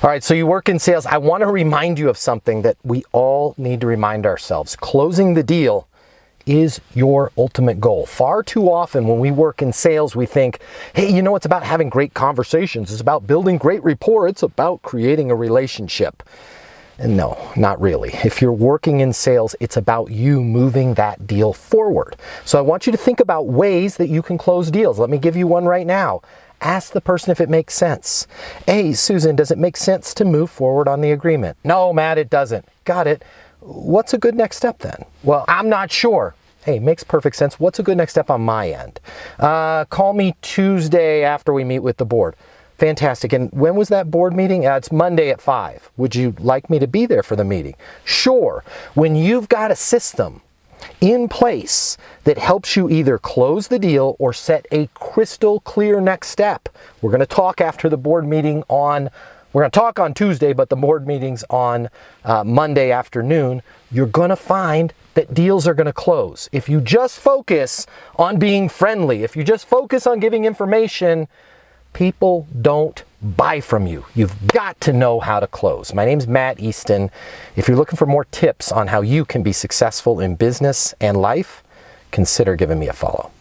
All right, so you work in sales. I want to remind you of something that we all need to remind ourselves. Closing the deal is your ultimate goal. Far too often when we work in sales, we think, hey, you know, it's about having great conversations. It's about building great rapport. It's about creating a relationship. And no, not really. If you're working in sales, it's about you moving that deal forward. So I want you to think about ways that you can close deals. Let me give you one right now. Ask the person if it makes sense. Hey, Susan, does it make sense to move forward on the agreement? No, Matt, it doesn't. Got it. What's a good next step then? Well, I'm not sure. Hey, makes perfect sense. What's a good next step on my end? Call me Tuesday after we meet with the board. Fantastic. And when was that board meeting? It's Monday at 5. Would you like me to be there for the meeting? Sure. When you've got a system in place that helps you either close the deal or set a crystal clear next step. We're going to talk after the board meeting we're going to talk on Tuesday, but the board meeting's on Monday afternoon. You're going to find that deals are going to close. If you just focus on being friendly, if you just focus on giving information, people don't buy from you. You've got to know how to close. My name's Matt Easton. If you're looking for more tips on how you can be successful in business and life, consider giving me a follow.